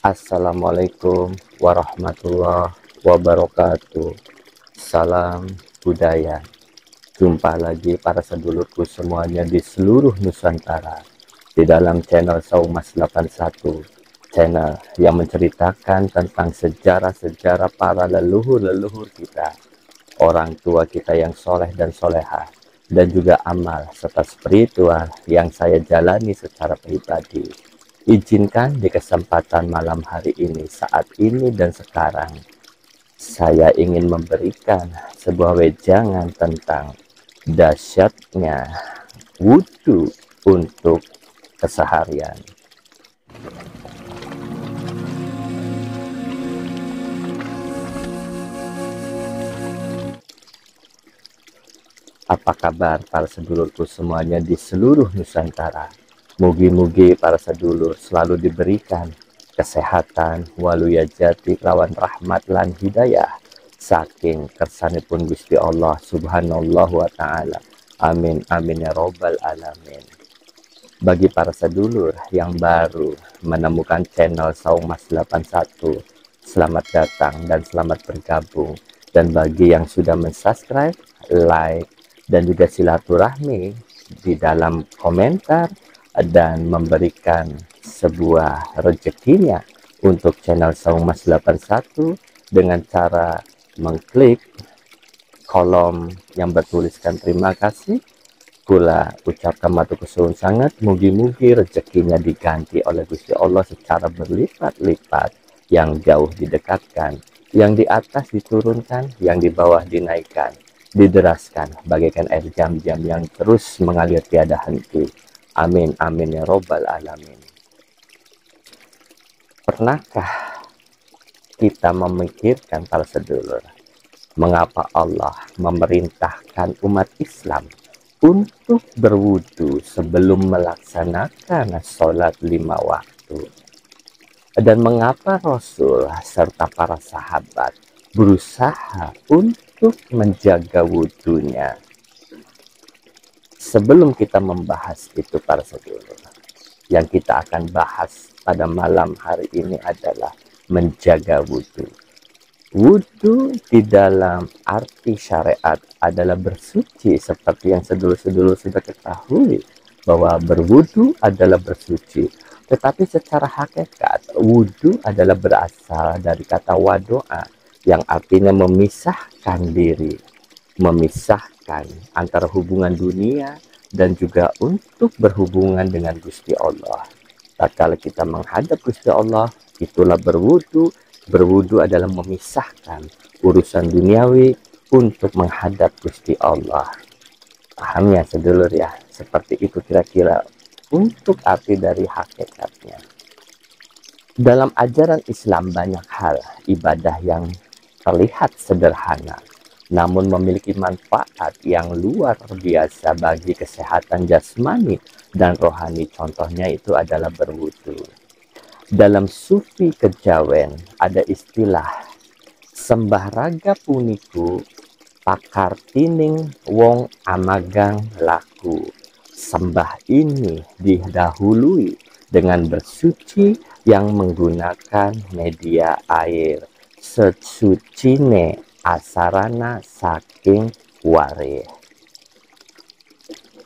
Assalamualaikum warahmatullahi wabarakatuh. Salam budaya. Jumpa lagi para sedulurku semuanya di seluruh Nusantara di dalam channel Saumas 81, channel yang menceritakan tentang sejarah-sejarah para leluhur-leluhur kita, orang tua kita yang soleh dan soleha, dan juga amal serta spiritual yang saya jalani secara pribadi. Izinkan di kesempatan malam hari ini, saat ini dan sekarang, saya ingin memberikan sebuah wejangan tentang dahsyatnya wudhu untuk keseharian. Apa kabar para sedulurku semuanya di seluruh Nusantara? Mugi-mugi para sedulur selalu diberikan kesehatan, waluyajati, lawan rahmat lan hidayah saking kersanipun Gusti Allah subhanallah wa ta'ala. Amin amin ya robbal alamin. Bagi para sedulur yang baru menemukan channel Saumas 81, selamat datang dan selamat bergabung. Dan bagi yang sudah mensubscribe, like, dan juga silaturahmi di dalam komentar dan memberikan sebuah rezekinya untuk channel Saumas 81 dengan cara mengklik kolom yang bertuliskan terima kasih, kula ucapkan matur suwun sangat, mugi-mugi rezekinya diganti oleh Gusti Allah secara berlipat-lipat, yang jauh didekatkan, yang di atas diturunkan, yang di bawah dinaikkan, dideraskan bagaikan air jam-jam yang terus mengalir tiada henti. Amin amin ya robbal alamin. Pernahkah kita memikirkan para sedulur, mengapa Allah memerintahkan umat Islam untuk berwudu sebelum melaksanakan sholat 5 waktu? Dan mengapa Rasul serta para sahabat berusaha untuk menjaga wudunya? Sebelum kita membahas itu para sedulur, yang kita akan bahas pada malam hari ini adalah menjaga wudu. Wudu di dalam arti syariat adalah bersuci, seperti yang sedulur-sedulur sudah ketahui bahwa berwudu adalah bersuci. Tetapi secara hakikat, wudu adalah berasal dari kata wadoa, yang artinya memisahkan diri, memisahkan antara hubungan dunia dan juga untuk berhubungan dengan Gusti Allah. Tatkala kita menghadap Gusti Allah, itulah berwudu. Berwudu adalah memisahkan urusan duniawi untuk menghadap Gusti Allah. Paham ya sedulur ya? Seperti itu kira-kira untuk arti dari hakikatnya. Dalam ajaran Islam banyak hal ibadah yang terlihat sederhana, namun memiliki manfaat yang luar biasa bagi kesehatan jasmani dan rohani. Contohnya itu adalah berwudu. Dalam sufi kejawen ada istilah sembah raga puniku pakar tining wong amagang laku. Sembah ini didahului dengan bersuci yang menggunakan media air, sesucine asarana saking wareh.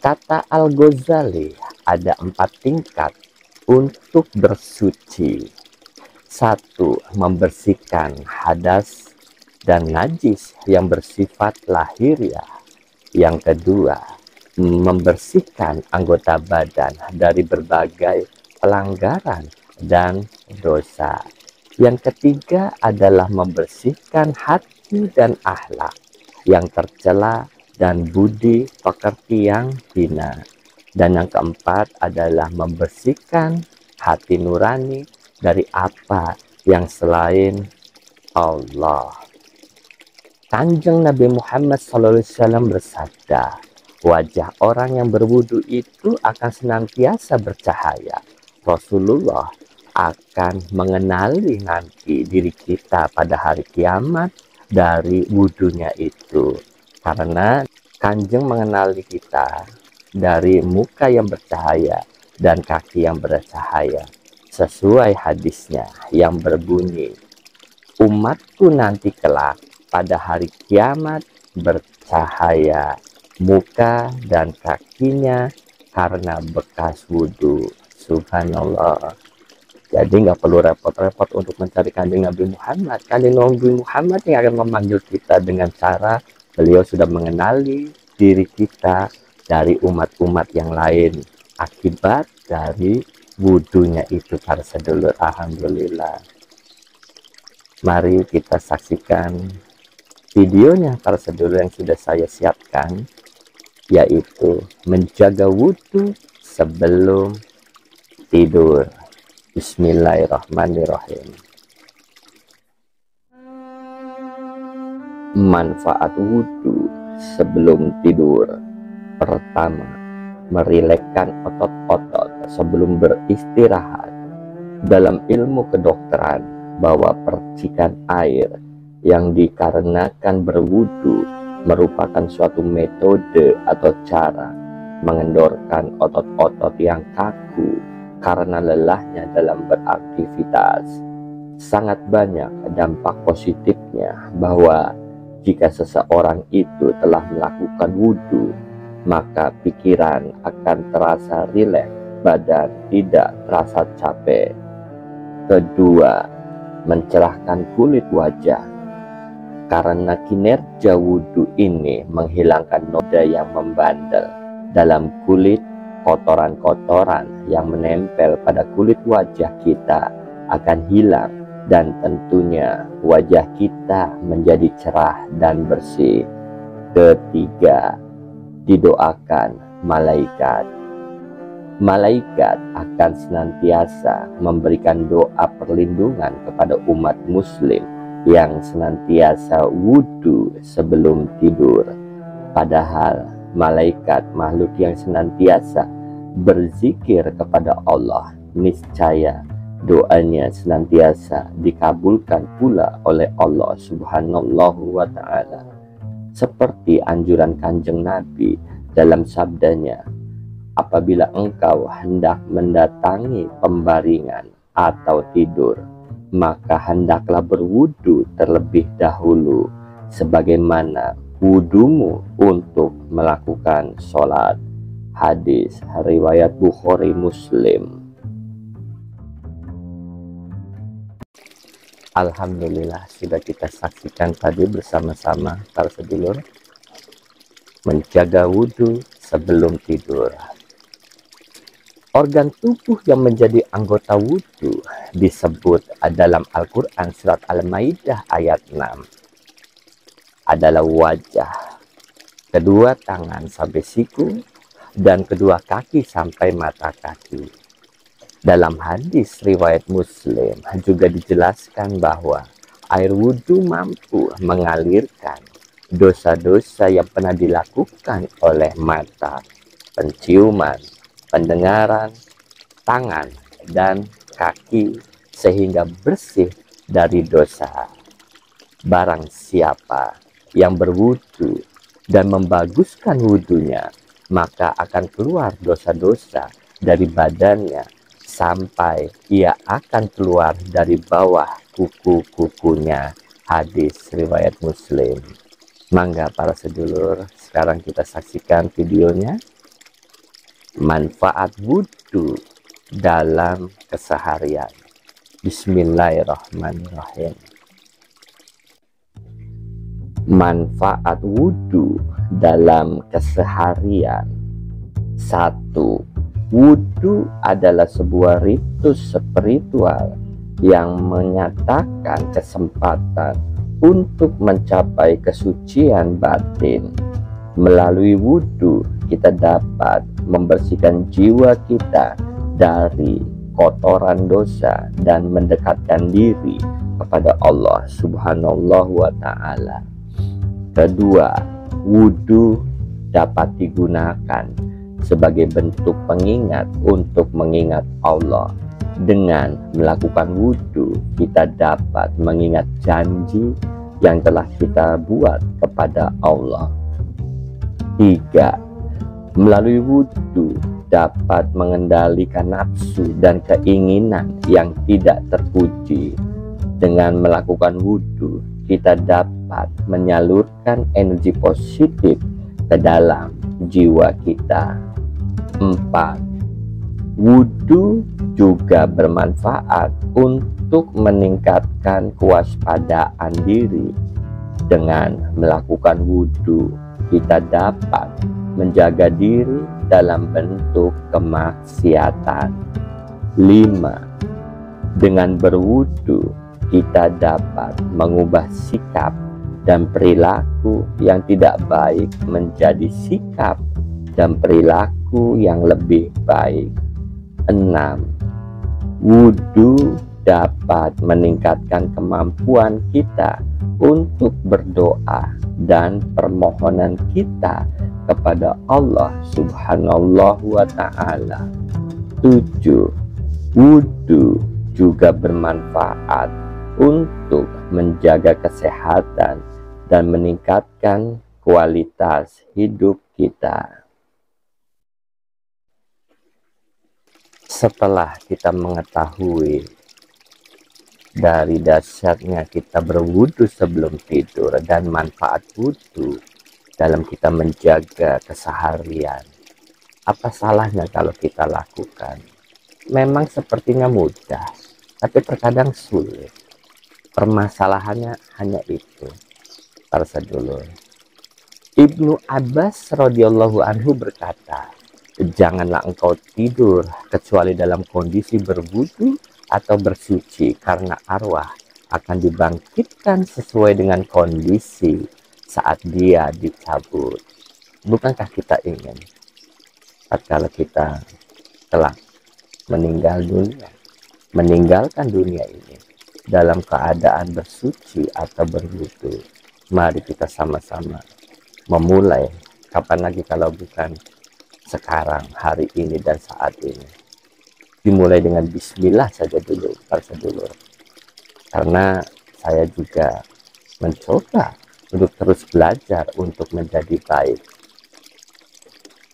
Kata Al-Ghazali, ada 4 tingkat untuk bersuci. 1. Membersihkan hadas dan najis yang bersifat lahiriah. Yang kedua, membersihkan anggota badan dari berbagai pelanggaran dan dosa. Yang ketiga adalah membersihkan hati dan akhlak yang tercela dan budi pekerti yang hina. Dan yang keempat adalah membersihkan hati nurani dari apa yang selain Allah. Kanjeng Nabi Muhammad SAW bersabda, wajah orang yang berwudu itu akan senantiasa bercahaya. Rasulullah akan mengenali nanti diri kita pada hari kiamat dari wudunya itu. Karena Kanjeng mengenali kita dari muka yang bercahaya dan kaki yang bercahaya. sesuai hadisnya yang berbunyi, umatku nanti kelak pada hari kiamat bercahaya muka dan kakinya karena bekas wudhu. Subhanallah. Jadi nggak perlu repot-repot untuk mencari kanjeng Nabi Muhammad. Kanjeng Nabi Muhammad yang akan memanggil kita dengan cara beliau sudah mengenali diri kita dari umat-umat yang lain akibat dari wudhunya itu, para sedulur. Alhamdulillah. Mari kita saksikan videonya, para sedulur, yang sudah saya siapkan, yaitu menjaga wudhu sebelum tidur. Bismillahirrahmanirrahim. Manfaat wudhu sebelum tidur. Pertama, merilekkan otot-otot sebelum beristirahat. Dalam ilmu kedokteran, bahwa percikan air yang dikarenakan berwudu merupakan suatu metode atau cara mengendorkan otot-otot yang kaku karena lelahnya dalam beraktivitas. Sangat banyak dampak positifnya bahwa jika seseorang itu telah melakukan wudu, maka pikiran akan terasa rileks, badan tidak terasa capek. Kedua, mencerahkan kulit wajah. Karena kinerja wudhu ini menghilangkan noda yang membandel dalam kulit, kotoran-kotoran yang menempel pada kulit wajah kita akan hilang, dan tentunya wajah kita menjadi cerah dan bersih. Ketiga, didoakan malaikat. Malaikat akan senantiasa memberikan doa perlindungan kepada umat muslim yang senantiasa wudhu sebelum tidur. Padahal malaikat makhluk yang senantiasa berzikir kepada Allah, niscaya doanya senantiasa dikabulkan pula oleh Allah Subhanahu wa Ta'ala. Seperti anjuran Kanjeng Nabi dalam sabdanya, apabila engkau hendak mendatangi pembaringan atau tidur, maka hendaklah berwudu terlebih dahulu, sebagaimana wudumu untuk melakukan sholat. Hadis riwayat Bukhari Muslim. Alhamdulillah, sudah kita saksikan tadi bersama-sama, para sedulur, menjaga wudhu sebelum tidur. Organ tubuh yang menjadi anggota wudhu disebut dalam Al-Quran surat Al-Maidah ayat 6 adalah wajah, kedua tangan sampai siku, dan kedua kaki sampai mata kaki. Dalam hadis riwayat Muslim juga dijelaskan bahwa air wudhu mampu mengalirkan dosa-dosa yang pernah dilakukan oleh mata, penciuman, pendengaran, tangan, dan kaki, sehingga bersih dari dosa. Barang siapa yang berwudu dan membaguskan wudunya, maka akan keluar dosa-dosa dari badannya sampai ia akan keluar dari bawah kuku-kukunya. Hadis riwayat Muslim. Mangga para sedulur, sekarang kita saksikan videonya. Manfaat wudhu dalam keseharian. Bismillahirrahmanirrahim. Manfaat wudhu dalam keseharian. 1. Wudhu adalah sebuah ritus spiritual yang menyatakan kesempatan untuk mencapai kesucian batin. Melalui wudhu, kita dapat membersihkan jiwa kita dari kotoran dosa dan mendekatkan diri kepada Allah Subhanahu wa Ta'ala. Kedua, wudhu dapat digunakan sebagai bentuk pengingat untuk mengingat Allah. Dengan melakukan wudhu, kita dapat mengingat janji yang telah kita buat kepada Allah. 3. Melalui wudhu, dapat mengendalikan nafsu dan keinginan yang tidak terpuji. Dengan melakukan wudhu, kita dapat menyalurkan energi positif ke dalam jiwa kita. 4. Wudhu juga bermanfaat untuk meningkatkan kewaspadaan diri. Dengan melakukan wudhu, kita dapat menjaga diri dalam bentuk kemaksiatan. 5. Dengan berwudhu, kita dapat mengubah sikap dan perilaku yang tidak baik menjadi sikap dan perilaku yang lebih baik. 6. Wudhu dapat meningkatkan kemampuan kita untuk berdoa dan permohonan kita kepada Allah Subhanahu wa Ta'ala. 7. Wudhu juga bermanfaat untuk menjaga kesehatan dan meningkatkan kualitas hidup kita. Setelah kita mengetahui dari dahsyatnya kita berwudu sebelum tidur dan manfaat wudu dalam kita menjaga keseharian, apa salahnya kalau kita lakukan? Memang sepertinya mudah, tapi terkadang sulit. Permasalahannya hanya itu, para sedulur. Ibnu Abbas radhiyallahu anhu berkata, janganlah engkau tidur kecuali dalam kondisi berwudu atau bersuci, karena arwah akan dibangkitkan sesuai dengan kondisi saat dia dicabut. Bukankah kita ingin tatkala kita telah meninggalkan dunia ini dalam keadaan bersuci atau berwudu? Mari kita sama-sama memulai. Kapan lagi kalau bukan sekarang, hari ini dan saat ini. Dimulai dengan bismillah saja dulu, para sedulur. Karena saya juga mencoba untuk terus belajar untuk menjadi baik.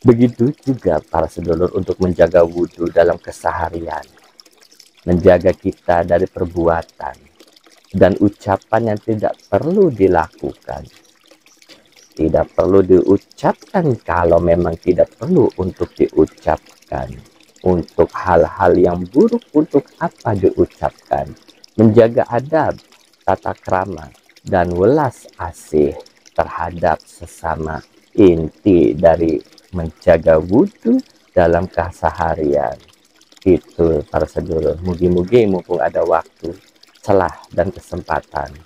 Begitu juga para sedulur untuk menjaga wudhu dalam keseharian. Menjaga kita dari perbuatan dan ucapan yang tidak perlu dilakukan. Tidak perlu diucapkan kalau memang tidak perlu untuk diucapkan. Untuk hal-hal yang buruk, untuk apa diucapkan? Menjaga adab, tata krama, dan welas asih terhadap sesama. Inti dari menjaga wudhu dalam keseharian. Itu para sedulur. Mugi-mugi mumpung ada waktu, celah, dan kesempatan,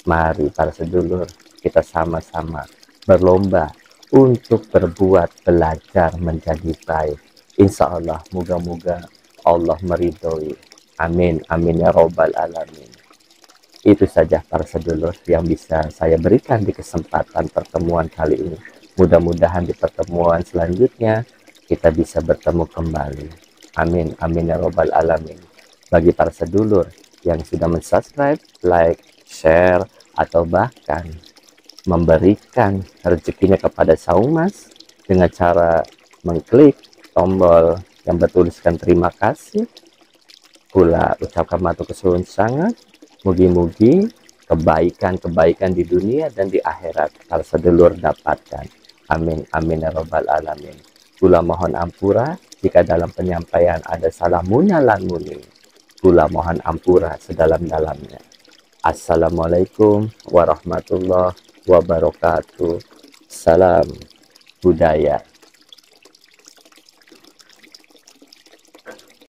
mari para sedulur kita sama-sama berlomba untuk berbuat, belajar menjadi baik. Insya Allah, moga-moga Allah meridhoi. Amin, amin ya robbal alamin. Itu saja para sedulur yang bisa saya berikan di kesempatan pertemuan kali ini. Mudah-mudahan di pertemuan selanjutnya kita bisa bertemu kembali. Amin, amin ya robbal alamin. Bagi para sedulur yang sudah mensubscribe, like, share, atau bahkan memberikan rezekinya kepada Saumas dengan cara mengklik tombol yang bertuliskan terima kasih, pula ucapkan matur kesuwun sangat. Mugi-mugi kebaikan-kebaikan di dunia dan di akhirat para sedulur dapatkan. Amin, amin ya robbal alamin. Kula mohon ampura jika dalam penyampaian ada salah muna lan muni. Kula mohon ampura sedalam-dalamnya. Assalamualaikum warahmatullahi wabarakatuh. Salam budaya.